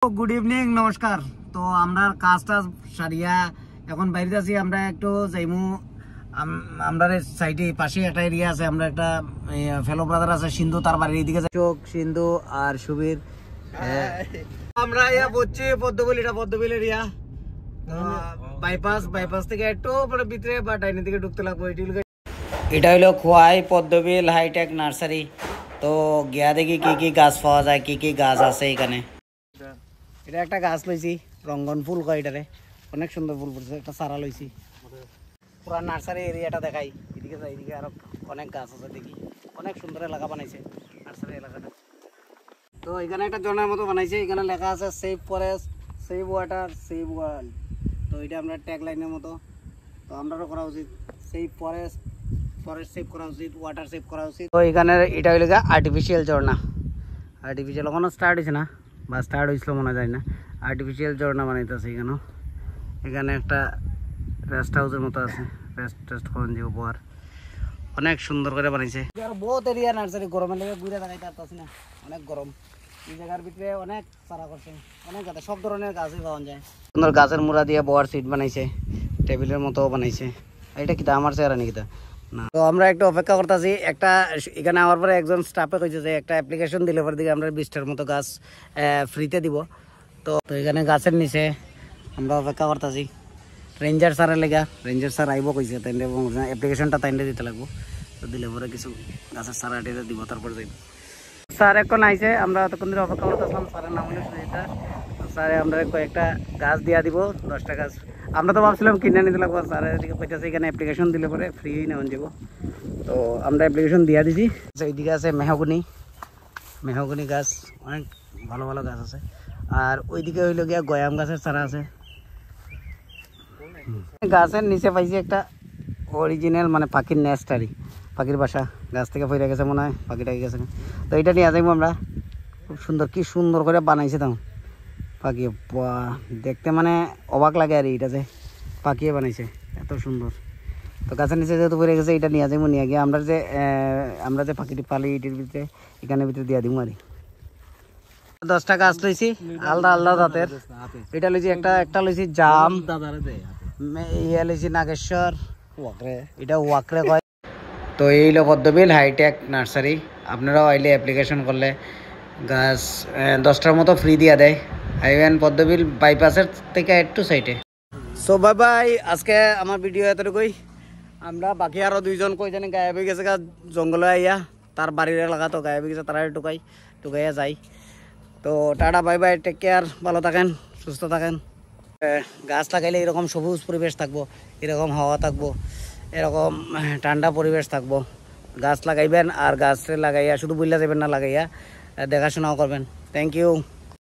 Good evening, নমস্কার। তো আমরা কাজটা সারিয়া এখন বাইরে আছি। আমরা একটু যাইমু আমরা সাইডে পাশে একটা এরিয়া আছে, আমরা একটা ফেলো ব্রাদার আছে সিন্ধু, তার বাড়ির এদিকে চোখ সিন্ধু আর সুবীর। আমরা বলছি পদ্মবিল, এটা পদ্মবিল এরিয়া বাইপাস থেকে একটু ভিতরে বা ডাইনের দিকে ঢুকতে লাগবো। এটা হলো খোয়াই পদ্মবিল হাইটেক নার্সারি। তো গিয়া দেখি কি কি গাছ পাওয়া যায়, কি কি গাছ আছে এখানে। এটা একটা গাছ লইছি, রঙ্গন ফুল কয় এটারে, অনেক সুন্দর ফুল ফুটছে। একটা চারা লইছি। পুরা নার্সারি এরিয়াটা দেখাই, এদিকে যাই, এদিকে আরো অনেক গাছ আছে দেখি। অনেক সুন্দর এলাকা বানাইছে নার্সারি এলাকাটা। তো এখানে একটা জনের মতো বানাইছে, এখানে লেখা আছে save forest, save water, save world. তো এটা আমরা ট্যাগ লাইনের মতো। তো আমরাও করা উচিত, সেভ ফরেস্ট, ফরেস্ট সেভ করা উচিত, ওয়াটার সেভ করা উচিত। তো এখানে এটা হইলে আর্টিফিশিয়াল ঝর্ণা। আর্টিফিশিয়াল এখনো স্টার্ট হয়েছে না, বা স্টার্ট হয়েছিল মনে যায় না। আর্টিফিশিয়াল ঝর্ণা বানাইতেছে এখানেও। এখানে একটা রেস্ট হাউসের মতো আছে, রেস্ট করেন যে উপহার অনেক সুন্দর করে বানাইছে। বহুত এরিয়া নার্সারি, গরমের লেগে ঘুরে দেখাইতে পারতাছি না, অনেক গরম। এই জায়গার ভিতরে অনেক চারা করছে, অনেক গাছ, সব ধরনের গাছই পাওয়া যায়। সুন্দর গাছের মুড়া দিয়ে বয়ার সিট বানাইছে, টেবিলের মতো বানাইছে। এটা কিতা আমার চেহারা নাকি তা না। তো আমরা একটু অপেক্ষা করতেছি। একটা এখানে আমার পরে একজন স্টাফে কইছে যে একটা অ্যাপ্লিকেশন দিলে পরে দিকে আমরা 20টার মতো গাছ ফ্রিতে দিব। তো এখানে গাছের নিচে আমরা অপেক্ষা করতেছি রেঞ্জার স্যারের লেগা। রেঞ্জার স্যার আইব কইছে, তাই অ্যাপ্লিকেশনটা তাইলে দিতে লাগবো। তো দিলে পরে কিছু গাছের সারা টেরে দিব, তারপর যাইব। স্যার এখন আইছে, আমরা তখন ধরে অপেক্ষা করতেছিলাম। স্যারের নাম হলো সুজিতা। স্যারে আমরা কয়েকটা গাছ দিয়া দিব, 10টা গাছ। আমরা তো ভাবছিলাম কিনে নিতে লাগবো, স্যারের দিকে কইতেছে এখানে অ্যাপ্লিকেশন দিলে পরে ফ্রি নেওয়া যাব। তো আমরা অ্যাপ্লিকেশন দিয়া দিছি। এইদিকে আছে মেহগনি গাছ, অনেক ভালো ভালো গাছ আছে। আর ওইদিকে হইল গিয়া গয়াম গাছের চারা আছে। গাছের নিচে পাইছি একটা অরিজিনাল মানে পাখির নেস্ট, আর পাখির বাসা। গাছ থেকে ফিরে গেছে মনে হয়, পাখিটা গেছে। তো এইটা নিয়ে যাইব আমরা। খুব সুন্দর, কি সুন্দর করে বানাইছে তাও পাখি, দেখতে মানে অবাক লাগে। আর এটা যে পাখিয়ে বানাইছে এত সুন্দর। তো গাছের নিচে যেহেতু পড়ে গেছে, এটা নিয়ে যাইব। নিয়ে গিয়ে আমরা যে পাখিটি পালি এটির ভিতরে, এখানে ভিতরে দিয়ে দিব। আর 10টা গাছ লইছি আলাদা আলাদা জাতের। এটা লইছি একটা লইছি জাম, ইয়া লইছি নাগেশ্বর, এটা ওয়াকরে কয়। তো এই হলো পদ্মবিল হাইটেক নার্সারি। আপনারাও আইলে অ্যাপ্লিকেশন করলে গাছ 10টার মতো ফ্রি দিয়া দেয়। আইবেন পদ্মবিল বাইপাসের থেকে একটু সাইডে। সো বাই বাই, আজকে আমার ভিডিও এতটুকুই। আমরা বাকি আরও 2জন কই জানি গায়েব হয়ে গেছে জঙ্গলে আইয়া, তার বাড়ির এলাকা তো গায়েব হয়ে গেছে, তারা টুকাইয়া যায়। তো tata, bye bye, take care, ভালো থাকেন, সুস্থ থাকেন। গাছ লাগাইলে এরকম সবুজ পরিবেশ থাকবো, এরকম হাওয়া থাকবো, এরকম ঠান্ডা পরিবেশ থাকবো। গাছ লাগাইবেন, আর গাছ লাগাইয়া শুধু বুঝলা যাবেন না, লাগাইয়া দেখাশোনাও করবেন। Thank you.